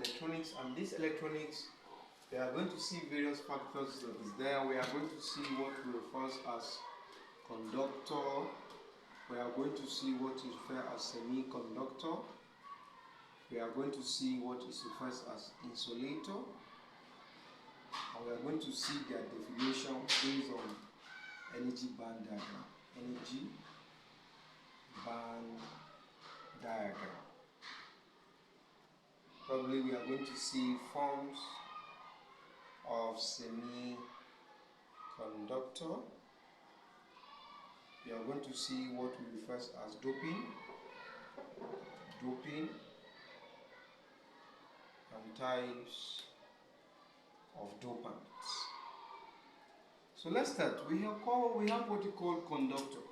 electronics, and this electronics, we are going to see various factors that is there. We are going to see what we refer as conductor. We are going to see what is referred as semiconductor. We are going to see what is referred as insulator. And we are going to see their definition based on energy band diagram. Energy band diagram. Probably we are going to see forms of semiconductor. We are going to see what we refer as doping, and types of dopants. So let's start. We have what you call conductor.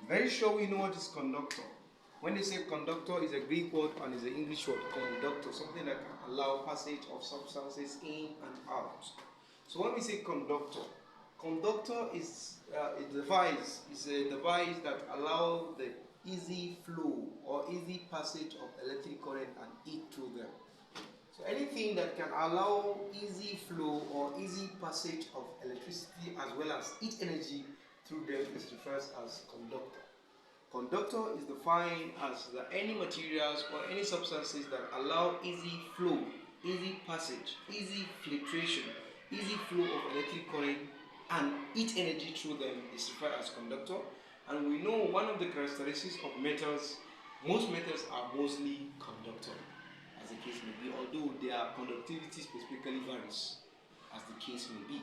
Very sure we know what is conductor. When they say conductor, is a Greek word and is an English word. Conductor, something that can allow passage of substances in and out. So when we say conductor is a device that allows the easy flow or easy passage of electric current and heat through them. So anything that can allow easy flow or easy passage of electricity as well as heat energy through them is referred as conductor. Conductor is defined as any materials or any substances that allow easy flow, easy passage, easy filtration, easy flow of electric current and heat energy through them is referred as conductor. And we know one of the characteristics of metals, most metals are mostly conductor, as the case may be, although their conductivity specifically varies, as the case may be.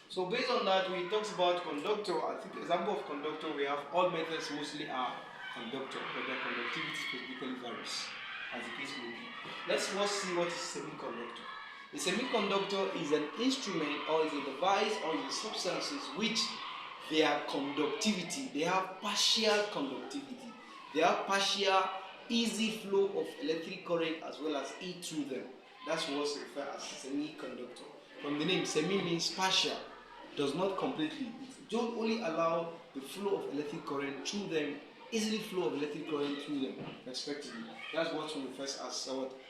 So based on that, we talked about conductor. I think example of conductor, we have all metals mostly are conductor, but their conductivity specifically varies, as the case may be. Let's first see what is semiconductor. A semiconductor is an instrument or is a device or is a substances which their conductivity, they have partial conductivity, they have partial easy flow of electric current as well as heat through them. That's what's referred as semiconductor. From the name, semi means partial, does not completely. It don't only allow the flow of electric current through them, easily flow of electric current through them, respectively. That's what we refer as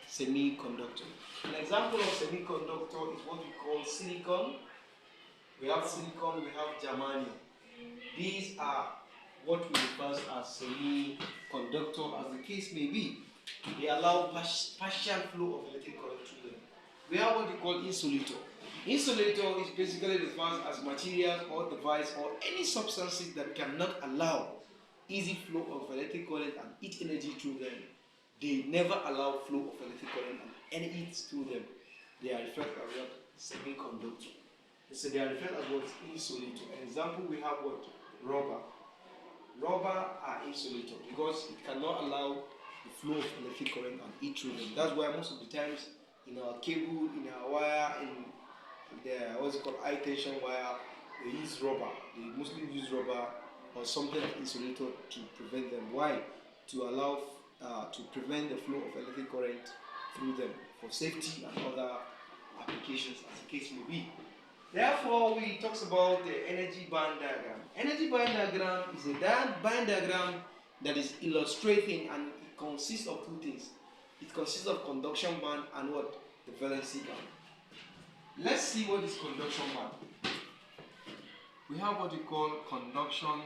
semiconductor. An example of semiconductor is what we call silicon. We have silicon, we have germanium. These are what we refer as semiconductor, as the case may be. They allow partial flow of electric current through them. We have what we call insulator. Insulator is basically referred as material or device or any substances that cannot allow easy flow of electric current and heat energy through them. They never allow flow of electric current and any heat through them. They are referred as what? Semiconductor. So they are referred as what? Insulator. An example, we have what? Rubber. Rubber are insulator because it cannot allow the flow of electric current and heat through them. That's why most of the times in our cable, in our wire, in the what's it called, high tension wire, they use rubber. They mostly use rubber or something like insulator to prevent them. Why? To allow to prevent the flow of electric current through them for safety and other applications, as the case may be. Therefore, we talk about the energy band diagram. Energy band diagram is a band diagram that is illustrating, and it consists of two things. It consists of conduction band and what? The valency band. Let's see what is conduction band. We have what we call conduction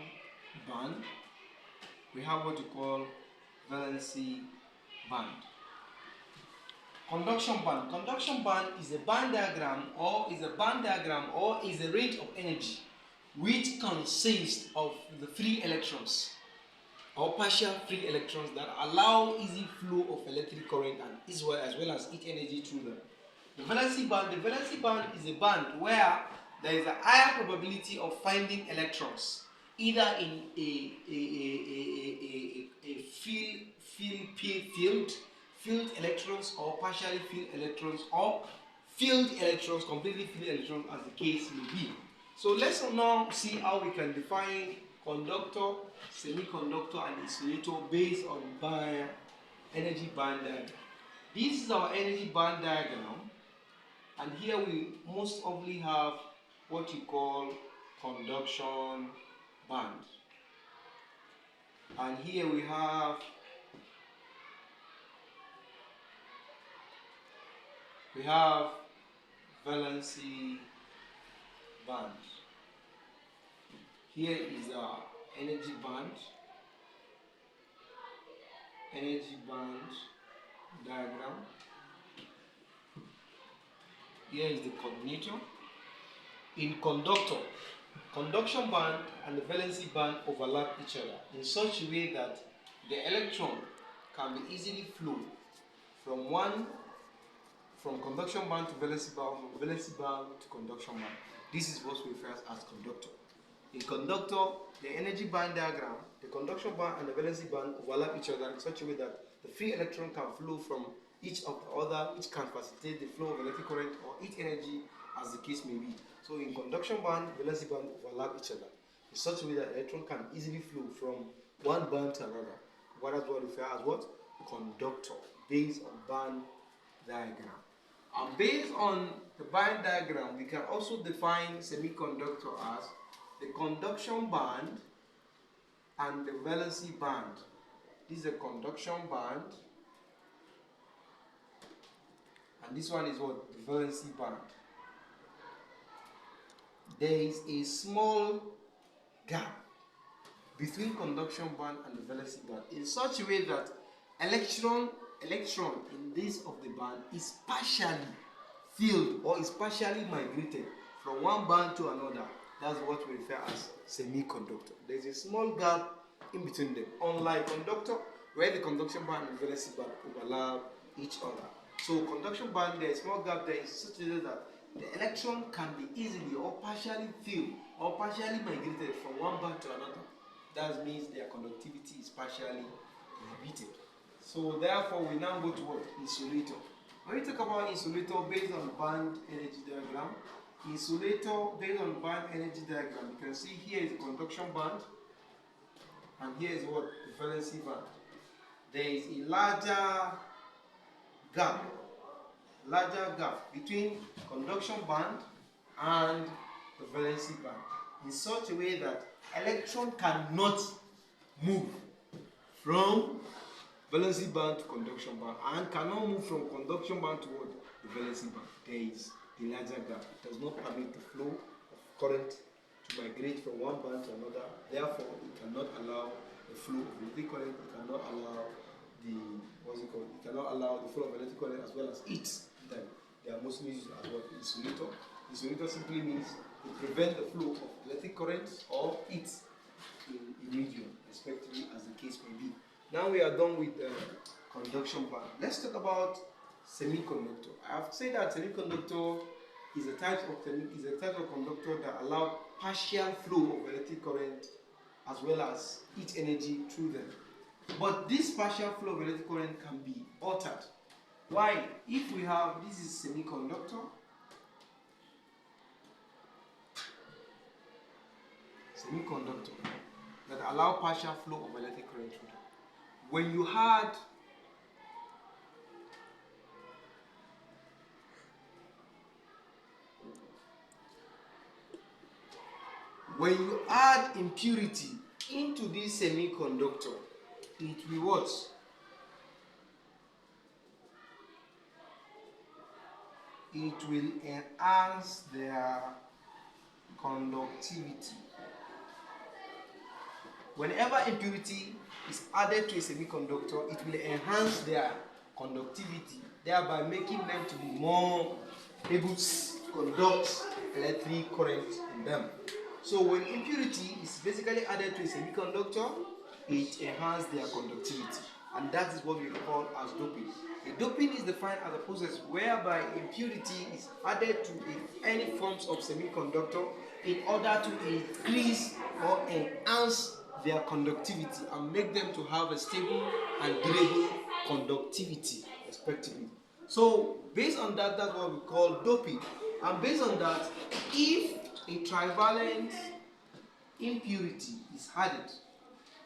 band. We have what we call valency band. Conduction band. Conduction band is a band diagram or is a range of energy which consists of the free electrons or partial free electrons that allow easy flow of electric current and as well as heat energy through them. The valency band is a band where there is a higher probability of finding electrons either in a filled electrons or partially filled electrons or filled electrons, completely filled electrons, as the case may be. So let's now see how we can define conductor, semiconductor and insulator based on energy band diagram. This is our energy band diagram, and here we most often have what you call conduction band, and here we have we have valency band. Here is our energy band diagram. Here is the coordinator. In conduction band and the valency band overlap each other in such a way that the electron can be easily flow from conduction band to valency band, from valency band to conduction band. This is what we refer as conductor. In conductor, the energy band diagram, the conduction band and the valency band overlap each other in such a way that the free electron can flow from each of the other, which can facilitate the flow of electric current or heat energy, as the case may be. So in conduction band, valency band overlap each other in such a way that electron can easily flow from one band to another. What is what we refer as what? Conductor, based on band diagram. And based on the band diagram, we can also define semiconductor as the conduction band and the valency band. This is a conduction band, and this one is what? The valency band. There is a small gap between conduction band and the valency band in such a way that electron in this of the band is partially filled or is partially migrated from one band to another. That's what we refer as semiconductor. There's a small gap in between them, unlike conductor, where the conduction band and valency band overlap each other. So conduction band, there's a small gap there in such a way that the electron can be easily or partially filled or partially migrated from one band to another. That means their conductivity is partially inhibited. So therefore, we now go to what? Insulator. When we talk about insulator based on band energy diagram, insulator based on band energy diagram, you can see here is the conduction band, and here is what? The valency band. There is a larger gap between conduction band and the valency band in such a way that electron cannot move from valency band to conduction band and cannot move from conduction band to what? The valency band. There is a larger gap. It does not permit the flow of current to migrate from one band to another. Therefore, it cannot allow the flow of electric current. It cannot allow the It cannot allow the flow of electric current as well as heat. They are mostly used as what? Insulator. Insulator simply means to prevent the flow of electric current or heat in a medium, respectively, as the case may be. Now we are done with the conduction band. Let's talk about semiconductor. I have said that semiconductor is a type of conductor that allows partial flow of electric current as well as heat energy through them. But this partial flow of electric current can be altered. Why? If we have, this is semiconductor, that allow partial flow of electric current through them. When you add impurity into this semiconductor, it will what? It will enhance their conductivity. Whenever impurity is added to a semiconductor, it will enhance their conductivity, thereby making them to be more able to conduct electric current in them. So when impurity is basically added to a semiconductor, it enhances their conductivity, and that is what we call as doping. A doping is defined as a process whereby impurity is added to any forms of semiconductor in order to increase or enhance their conductivity and make them to have a stable and durable conductivity, respectively. So based on that, that's what we call doping. And based on that, if a trivalent impurity is added,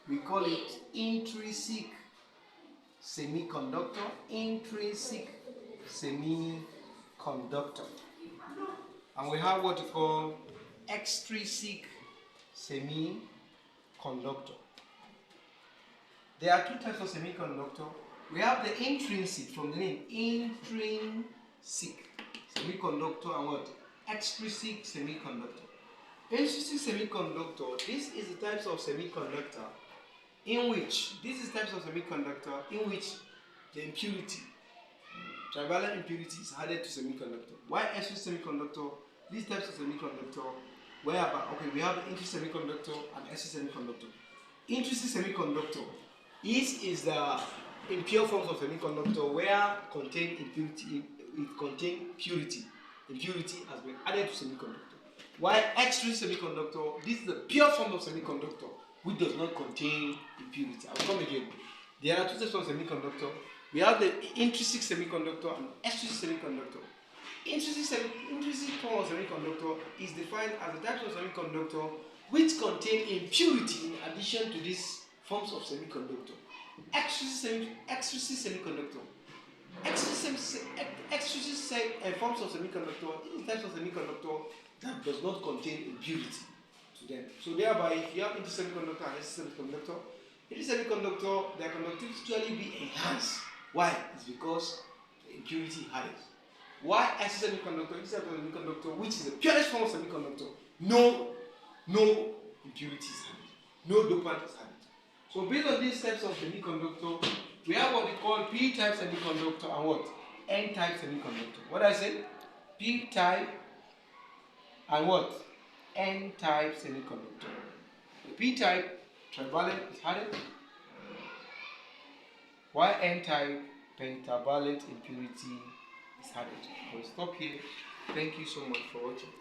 we call it intrinsic semiconductor. And we have what we call extrinsic semiconductor. There are two types of semiconductor. We have the intrinsic, from the name intrinsic semiconductor and what? Extrinsic semiconductor. Intrinsic semiconductor, this is the types of semiconductor in which the impurity, trivalent impurity is added to semiconductor. Why extrinsic semiconductor? These types of semiconductor, whereby we have intrinsic semiconductor and extrinsic semiconductor. Intrinsic semiconductor is the impure forms of semiconductor where contain impurity. It contain purity. Impurity has been added to semiconductor. While extrinsic semiconductor, this is the pure form of semiconductor which does not contain impurity. I will come again. There are two types of semiconductor. We have the intrinsic semiconductor and extrinsic semiconductor. Intrinsic form of semiconductor is defined as the types of semiconductor which contain impurity in addition to these forms of semiconductor. Extrinsic semiconductor. Extrinsic forms of semiconductor is types of semiconductor that does not contain impurity to them. So thereby, if you have intrinsic semiconductor and extrinsic semiconductor, intrinsic semiconductor, their conductivity usually be enhanced. Why? It's because the impurity added. Why extrinsic semiconductor? This type of semiconductor, which is the purest form of semiconductor, no impurities added, no dopant is added. So based on these types of semiconductor, we have what we call P-type semiconductor and what? N-type semiconductor. What I said? P-type and what? N-type semiconductor. The P-type, trivalent is added, while N-type, pentavalent impurity is added. We'll stop here. Thank you so much for watching.